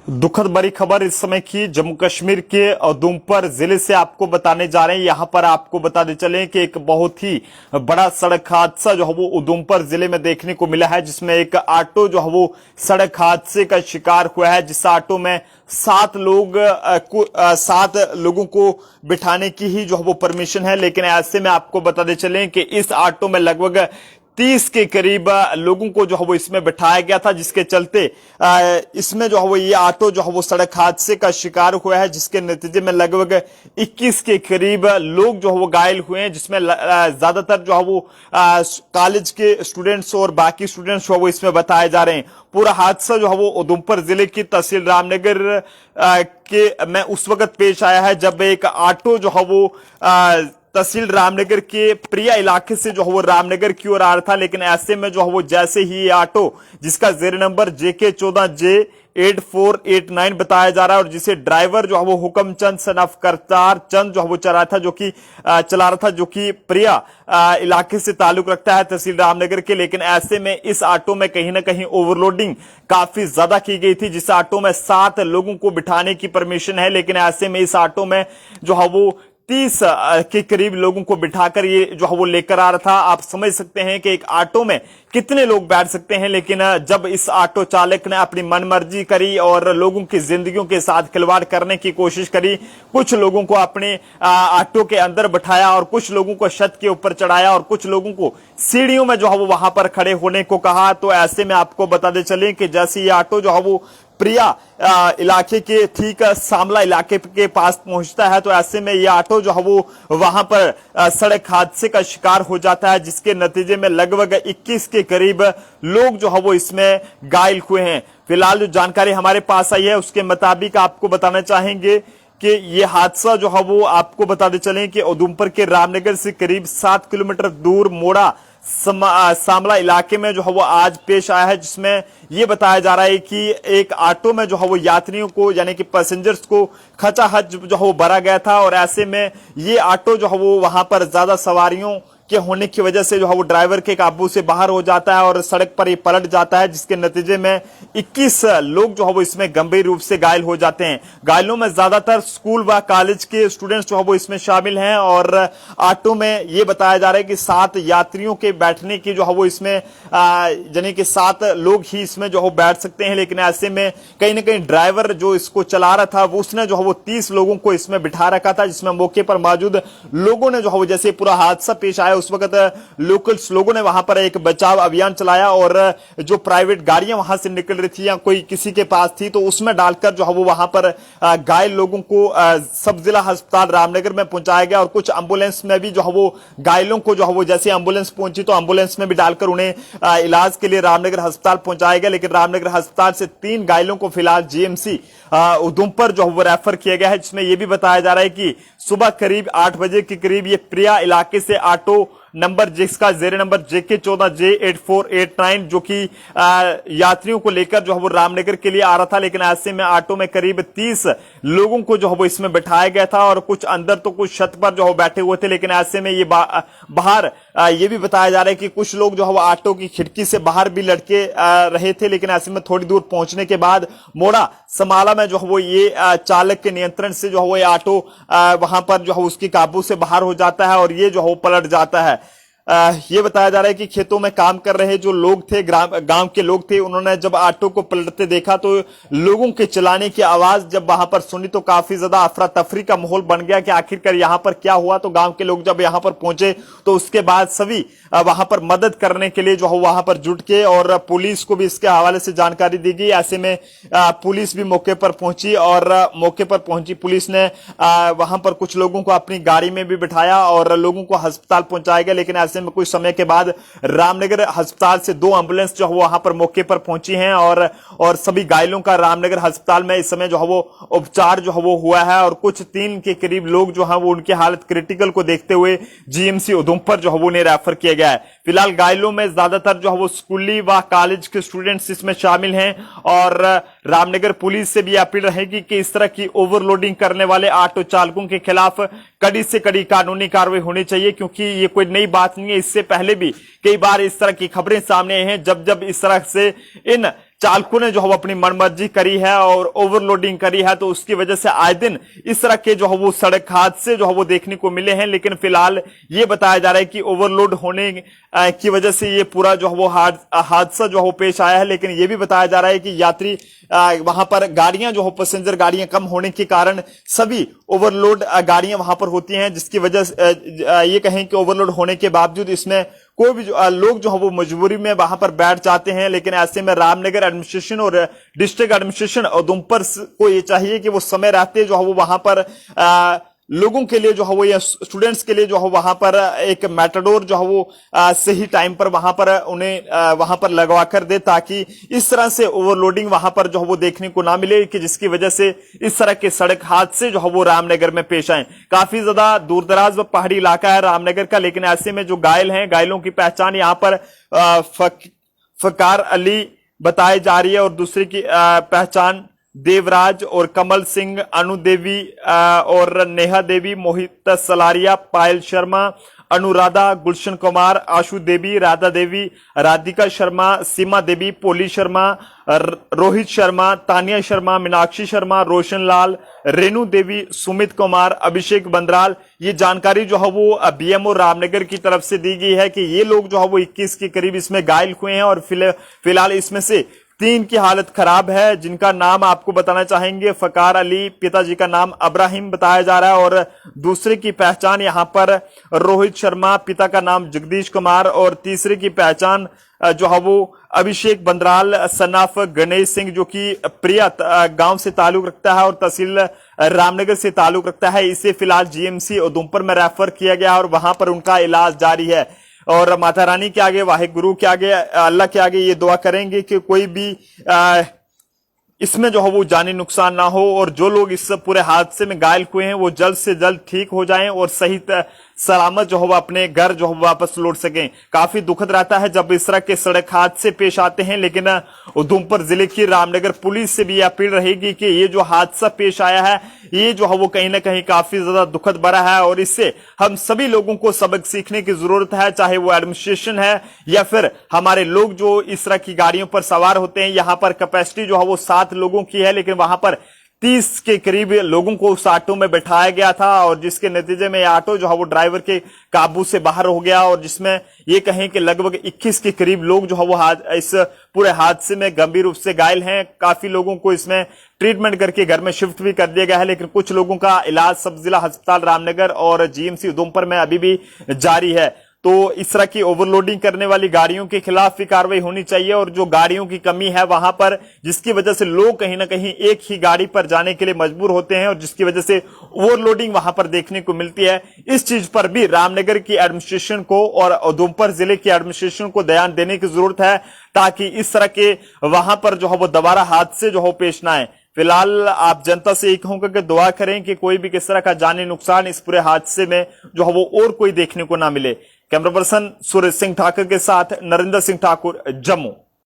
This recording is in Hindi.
दुखद बड़ी खबर इस समय की जम्मू कश्मीर के उधमपुर जिले से आपको बताने जा रहे हैं। यहां पर आपको बताते चलें कि एक बहुत ही बड़ा सड़क हादसा जो है वो उधमपुर जिले में देखने को मिला है, जिसमें एक ऑटो जो है वो सड़क हादसे का शिकार हुआ है। जिस ऑटो में 7 लोगों को बिठाने की ही जो है वो परमिशन है, लेकिन ऐसे में आपको बताते चलें कि इस ऑटो में लगभग 30 के करीब लोगों को जो है वो इसमें बिठाया गया था, जिसके चलते इसमें जो है वो ये ऑटो जो है वो सड़क हादसे का शिकार हुआ है, जिसके नतीजे में लगभग 21 के करीब लोग जो है वो घायल हुए हैं, जिसमें ज्यादातर जो है वो कॉलेज के स्टूडेंट्स और बाकी स्टूडेंट्स जो है वो इसमें बताए जा रहे हैं। पूरा हादसा जो है वो उधमपुर जिले की तहसील रामनगर के में उस वक्त पेश आया है, जब एक ऑटो जो है वो तहसील रामनगर के प्रिया इलाके से जो है वो रामनगर की ओर आ रहा था। लेकिन ऐसे में जो है वो जैसे ही ये ऑटो, जिसका जेर नंबर JK14J8489 बताया जा रहा है और जिसे ड्राइवर जो है वो हुक्मचंद सन ऑफ करतार चंद जो है वो चला रहा था, जो कि प्रिया इलाके से ताल्लुक रखता है तहसील रामनगर के। लेकिन ऐसे में इस ऑटो में कहीं ना कहीं ओवरलोडिंग काफी ज्यादा की गई थी। जिस ऑटो में 7 लोगों को बिठाने की परमिशन है, लेकिन ऐसे में इस ऑटो में जो है वो 30 के करीब लोगों को बिठाकर ये जो है वो लेकर आ रहा था। आप समझ सकते हैं कि एक ऑटो में कितने लोग बैठ सकते हैं, लेकिन जब इस ऑटो चालक ने अपनी मनमर्जी करी और लोगों की जिंदगियों के साथ खिलवाड़ करने की कोशिश करी, कुछ लोगों को अपने ऑटो के अंदर बिठाया और कुछ लोगों को छत के ऊपर चढ़ाया और कुछ लोगों को सीढ़ियों में जो है वो वहां पर खड़े होने को कहा। तो ऐसे में आपको बताते चलें कि जैसे ये ऑटो जो है वो प्रिया इलाके के ठीक सामला इलाके के पास पहुंचता है, तो ऐसे में यह ऑटो जो है वो वहां पर सड़क हादसे का शिकार हो जाता है, जिसके नतीजे में लगभग 21 के करीब लोग जो है वो इसमें घायल हुए हैं। फिलहाल जो जानकारी हमारे पास आई है उसके मुताबिक आपको बताना चाहेंगे कि ये हादसा जो है वो आपको बताते चलें कि उधमपुर के रामनगर से करीब 7 किलोमीटर दूर मोड़ा सामला इलाके में जो है वो आज पेश आया है, जिसमें ये बताया जा रहा है कि एक ऑटो में जो है वो यात्रियों को यानी कि पैसेंजर्स को खचाखच जो है वो भरा गया था और ऐसे में ये ऑटो जो है वो वहां पर ज्यादा सवारियों के होने की वजह से जो है वो ड्राइवर के काबू से बाहर हो जाता है और सड़क पर ये पलट जाता है, जिसके नतीजे में 21 लोग जो है वो इसमें गंभीर रूप से घायल हो जाते हैं। घायलों में ज्यादातर स्कूल व कॉलेज के स्टूडेंट्स जो है वो इसमें शामिल हैं और ऑटो में ये बताया जा रहा है कि 7 यात्रियों के बैठने की जो है वो इसमें यानी कि 7 लोग ही इसमें जो है बैठ सकते हैं। लेकिन ऐसे में कहीं ना कहीं ड्राइवर जो इसको चला रहा था वो उसने जो है वो 30 लोगों को इसमें बिठा रखा था, जिसमें मौके पर मौजूद लोगों ने जो है वो जैसे पूरा हादसा पेश आया उस वक्त लोकल्स लोगों ने वहां पर एक बचाव अभियान चलाया और जो प्राइवेट गाड़ियां वहां से निकल रही थी या कोई किसी के पास थी तो उसमें डालकर जो है वो वहां पर घायल लोगों को सब जिला अस्पताल रामनगर में पहुंचाया गया और कुछ एम्बुलेंस में भी जो है वो घायलों को जो है वो जैसे एम्बुलेंस पहुंची तो एम्बुलेंस में भी डालकर उन्हें इलाज के लिए रामनगर अस्पताल पहुंचाया गया। लेकिन रामनगर अस्पताल से 3 घायलों को फिलहाल GMC उधमपुर जो है वो रेफर किया गया है, जिसमें यह भी बताया जा रहा है कि सुबह करीब 8 बजे के करीब ये प्रिया इलाके से ऑटो नंबर जिसका जेर नंबर JK14J8489 जो कि यात्रियों को लेकर जो है वो रामनगर के लिए आ रहा था। लेकिन ऐसे में ऑटो में करीब 30 लोगों को जो है वो इसमें बैठाया गया था और कुछ अंदर तो कुछ छत पर जो है बैठे हुए थे। लेकिन ऐसे में ये बाहर ये भी बताया जा रहा है कि कुछ लोग जो है वो ऑटो की खिड़की से बाहर भी लटके रहे थे। लेकिन ऐसे में थोड़ी दूर पहुंचने के बाद मोड़ा समाला में जो है वो ये चालक के नियंत्रण से जो है वो ये ऑटो वहां पर जो है उसकी काबू से बाहर हो जाता है और ये जो है वो पलट जाता है। ये बताया जा रहा है कि खेतों में काम कर रहे जो लोग थे, गांव के लोग थे, उन्होंने जब ऑटो को पलटते देखा तो लोगों के चलाने की आवाज जब वहां पर सुनी तो काफी ज्यादा अफरा तफरी का माहौल बन गया कि आखिरकार यहां पर क्या हुआ। तो गांव के लोग जब यहां पर पहुंचे तो उसके बाद सभी वहां पर मदद करने के लिए जो है वहां पर जुट के और पुलिस को भी इसके हवाले से जानकारी दी गई। ऐसे में पुलिस भी मौके पर पहुंची और मौके पर पहुंची पुलिस ने वहां पर कुछ लोगों को अपनी गाड़ी में भी बिठाया और लोगों को अस्पताल पहुंचाया गया। लेकिन ऐसे में कुछ समय के बाद रामनगर अस्पताल से 2 एम्बुलेंस जो है वहां पर मौके पर पहुंची हैं और सभी घायलों का रामनगर अस्पताल में इस समय जो है वो उपचार जो है वो हुआ है और कुछ 3 के करीब लोग जो है वो उनकी हालत क्रिटिकल को देखते हुए GMC उधमपुर जो है वो उन्हें रेफर किया गया है। फिलहाल घायलों में ज्यादातर जो है वो स्कूली व कॉलेज के स्टूडेंट्स इसमें शामिल हैं और रामनगर पुलिस से भी अपील रहेगी कि इस तरह की ओवरलोडिंग करने वाले ऑटो चालकों के खिलाफ कड़ी से कड़ी कानूनी कार्रवाई होनी चाहिए, क्योंकि ये कोई नई बात नहीं है। इससे पहले भी कई बार इस तरह की खबरें सामने आई हैं जब इस तरह से इन चालकों ने जो है अपनी मनमर्जी करी है और ओवरलोडिंग करी है, तो उसकी वजह से आए दिन इस तरह के जो है वो सड़क हादसे जो है वो देखने को मिले हैं। लेकिन फिलहाल ये बताया जा रहा है कि ओवरलोड होने की वजह से ये पूरा जो है वो हादसा जो है वो पेश आया है। लेकिन ये भी बताया जा रहा है कि यात्री वहां पर गाड़ियां जो हो, पैसेंजर गाड़ियां कम होने के कारण सभी ओवरलोड गाड़ियां वहां पर होती हैं, जिसकी वजह से ये कहें कि ओवरलोड होने के बावजूद इसमें कोई भी लोग जो है वो मजबूरी में वहां पर बैठ जाते हैं। लेकिन ऐसे में रामनगर एडमिनिस्ट्रेशन और डिस्ट्रिक्ट एडमिनिस्ट्रेशन उधमपुर को ये चाहिए कि वो समय रहते जो है वो वहां पर लोगों के लिए जो है वो या स्टूडेंट्स के लिए जो है वहां पर एक मेटाडोर जो है वो सही टाइम पर वहां पर उन्हें वहां पर लगवा कर दे, ताकि इस तरह से ओवरलोडिंग वहां पर जो है वो देखने को ना मिले कि जिसकी वजह से इस तरह के सड़क हादसे जो है वो रामनगर में पेश आए। काफी ज्यादा दूर दराज व पहाड़ी इलाका है रामनगर का, लेकिन ऐसे में जो घायल हैं, घायलों की पहचान यहाँ पर फकार अली बताई जा रही है और दूसरे की पहचान देवराज और कमल सिंह, अनु देवी और नेहा देवी, मोहित सलारिया, पायल शर्मा, अनुराधा, गुलशन कुमार, आशु देवी, राधा देवी, राधिका शर्मा, सीमा देवी, पोली शर्मा, रोहित शर्मा, तानिया शर्मा, मीनाक्षी शर्मा, रोशन लाल, रेणु देवी, सुमित कुमार, अभिषेक बंदराल। ये जानकारी जो है वो बीएमओ रामनगर की तरफ से दी गई है कि ये लोग जो है वो 21 के करीब इसमें घायल हुए हैं और फिलहाल इसमें से 3 की हालत खराब है, जिनका नाम आपको बताना चाहेंगे। फकार अली, पिताजी का नाम अब्राहिम बताया जा रहा है और दूसरे की पहचान यहां पर रोहित शर्मा, पिता का नाम जगदीश कुमार और तीसरे की पहचान जो है वो अभिषेक बंदराल सनाफ गणेश सिंह, जो कि प्रिया गांव से ताल्लुक रखता है और तहसील रामनगर से ताल्लुक रखता है। इसे फिलहाल जीएमसी उधमपुर में रेफर किया गया और वहां पर उनका इलाज जारी है। और माता रानी के आगे, वाहिगुरु के आगे, अल्लाह के आगे ये दुआ करेंगे कि कोई भी इसमें जो है वो जानी नुकसान ना हो और जो लोग इस पूरे हादसे में घायल हुए हैं वो जल्द से जल्द ठीक हो जाएं और सही सलामत जो है वो अपने घर जो है वापस लौट सकें। काफी दुखद रहता है जब इस तरह के सड़क हादसे पेश आते हैं, लेकिन उधमपुर जिले की रामनगर पुलिस से भी अपील रहेगी कि ये जो हादसा पेश आया है ये जो है वो कहीं ना कहीं काफी ज्यादा दुखद भरा है और इससे हम सभी लोगों को सबक सीखने की जरूरत है, चाहे वो एडमिनिस्ट्रेशन है या फिर हमारे लोग जो इस तरह की गाड़ियों पर सवार होते हैं। यहाँ पर कैपेसिटी जो है वो 7 लोगों की है, लेकिन वहां पर 30 के करीब लोगों को उस ऑटो में बैठाया गया था और जिसके नतीजे में ऑटो जो है वो ड्राइवर के काबू से बाहर हो गया और जिसमें ये कहें कि लगभग 21 के करीब लोग जो है वो इस पूरे हादसे में गंभीर रूप से घायल हैं। काफी लोगों को इसमें ट्रीटमेंट करके घर में शिफ्ट भी कर दिया गया है, लेकिन कुछ लोगों का इलाज सब जिला अस्पताल रामनगर और जीएमसी उधमपुर में अभी भी जारी है। तो इस तरह की ओवरलोडिंग करने वाली गाड़ियों के खिलाफ भी कार्रवाई होनी चाहिए और जो गाड़ियों की कमी है वहां पर, जिसकी वजह से लोग कहीं ना कहीं एक ही गाड़ी पर जाने के लिए मजबूर होते हैं और जिसकी वजह से ओवरलोडिंग वहां पर देखने को मिलती है। इस चीज पर भी रामनगर की एडमिनिस्ट्रेशन को और उधमपुर जिले की एडमिनिस्ट्रेशन को ध्यान देने की जरूरत है, ताकि इस तरह के वहां पर जो है वो दोबारा हादसे जो हो पेश ना आए। फिलहाल आप जनता से एक कहूंगा कि दुआ करें कि कोई भी किस तरह का जानी नुकसान इस पूरे हादसे में जो है वो और कोई देखने को ना मिले। कैमरा पर्सन सूरज सिंह ठाकुर के साथ नरेंद्र सिंह ठाकुर, जम्मू।